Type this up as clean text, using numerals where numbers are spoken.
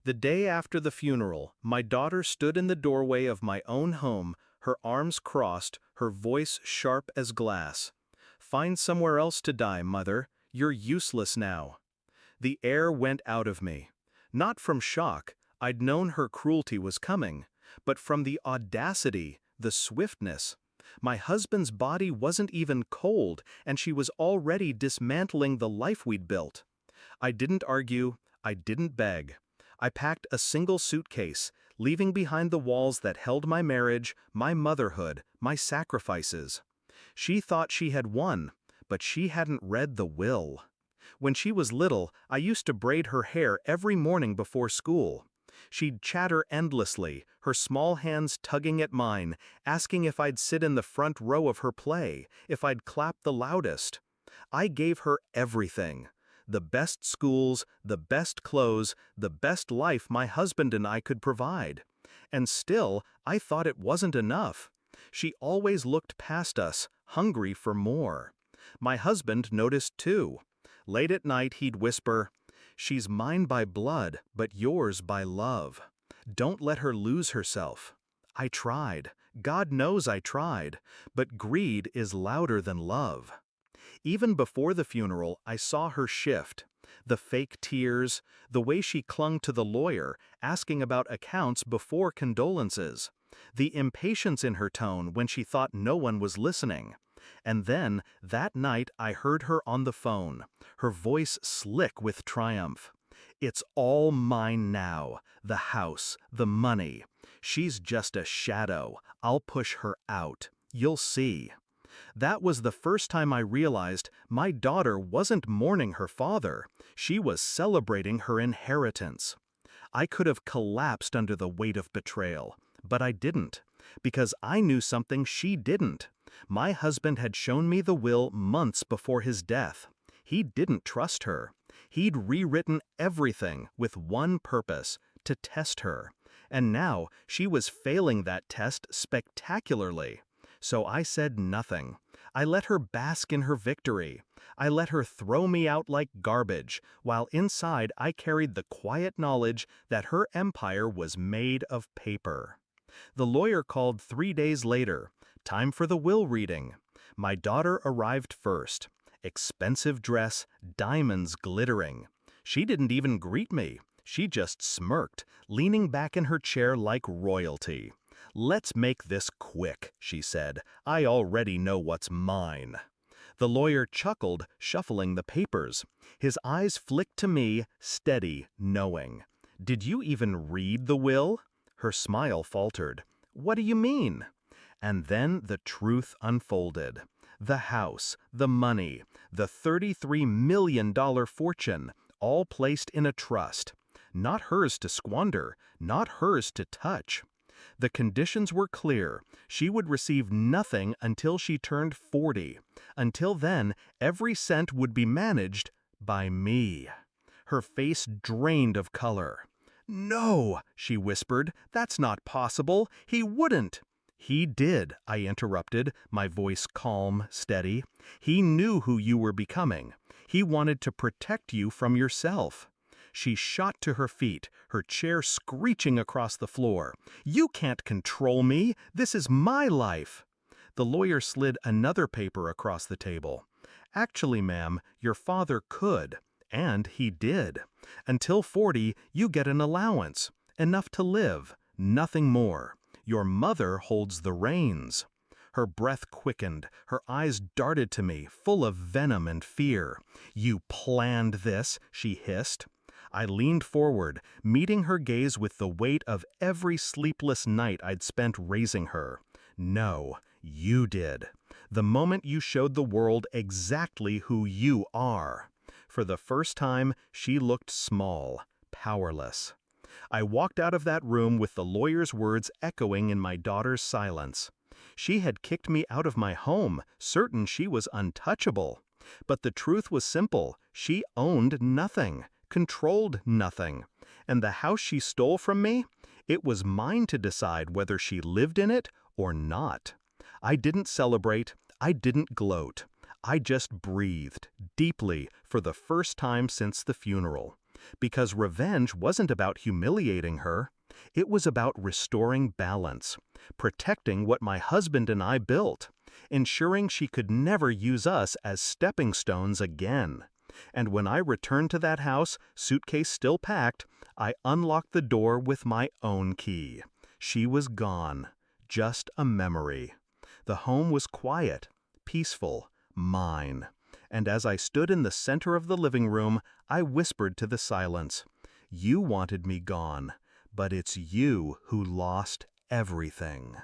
The day after the funeral, my daughter stood in the doorway of my own home, her arms crossed, her voice sharp as glass. "Find somewhere else to die, mother. You're useless now." The air went out of me. Not from shock, I'd known her cruelty was coming, but from the audacity, the swiftness. My husband's body wasn't even cold, and she was already dismantling the life we'd built. I didn't argue, I didn't beg. I packed a single suitcase, leaving behind the walls that held my marriage, my motherhood, my sacrifices. She thought she had won, but she hadn't read the will. When she was little, I used to braid her hair every morning before school. She'd chatter endlessly, her small hands tugging at mine, asking if I'd sit in the front row of her play, if I'd clap the loudest. I gave her everything. The best schools, the best clothes, the best life my husband and I could provide. And still, I thought it wasn't enough. She always looked past us, hungry for more. My husband noticed too. Late at night he'd whisper, "She's mine by blood, but yours by love. Don't let her lose herself." I tried. God knows I tried. But greed is louder than love. Even before the funeral, I saw her shift. The fake tears, the way she clung to the lawyer, asking about accounts before condolences. The impatience in her tone when she thought no one was listening. And then, that night I heard her on the phone, her voice slick with triumph. "It's all mine now, the house, the money. She's just a shadow. I'll push her out. You'll see." That was the first time I realized my daughter wasn't mourning her father, she was celebrating her inheritance. I could have collapsed under the weight of betrayal, but I didn't, because I knew something she didn't. My husband had shown me the will months before his death. He didn't trust her. He'd rewritten everything with one purpose, to test her. And now she was failing that test spectacularly. So I said nothing. I let her bask in her victory. I let her throw me out like garbage, while inside I carried the quiet knowledge that her empire was made of paper. The lawyer called 3 days later. Time for the will reading. My daughter arrived first. Expensive dress, diamonds glittering. She didn't even greet me. She just smirked, leaning back in her chair like royalty. "Let's make this quick," she said. "I already know what's mine." The lawyer chuckled, shuffling the papers. His eyes flicked to me, steady, knowing. "Did you even read the will?" Her smile faltered. "What do you mean?" And then the truth unfolded. The house, the money, the $33 million fortune, all placed in a trust. Not hers to squander, not hers to touch. The conditions were clear. She would receive nothing until she turned 40. Until then, every cent would be managed by me. Her face drained of color. "No," she whispered, "that's not possible. He wouldn't." "He did," I interrupted, my voice calm, steady. "He knew who you were becoming. He wanted to protect you from yourself." She shot to her feet, her chair screeching across the floor. "You can't control me! This is my life!" The lawyer slid another paper across the table. "Actually, ma'am, your father could, and he did. Until 40, you get an allowance. Enough to live, nothing more. Your mother holds the reins." Her breath quickened, her eyes darted to me, full of venom and fear. "You planned this," she hissed. I leaned forward, meeting her gaze with the weight of every sleepless night I'd spent raising her. "No, you did. The moment you showed the world exactly who you are." For the first time, she looked small, powerless. I walked out of that room with the lawyer's words echoing in my daughter's silence. She had kicked me out of my home, certain she was untouchable. But the truth was simple. She owned nothing, controlled nothing. And the house she stole from me? It was mine to decide whether she lived in it or not. I didn't celebrate. I didn't gloat. I just breathed, deeply, for the first time since the funeral. Because revenge wasn't about humiliating her. It was about restoring balance, protecting what my husband and I built, ensuring she could never use us as stepping stones again. And when I returned to that house, suitcase still packed, I unlocked the door with my own key. She was gone, just a memory. The home was quiet, peaceful, mine. And as I stood in the center of the living room, I whispered to the silence, "You wanted me gone, but it's you who lost everything."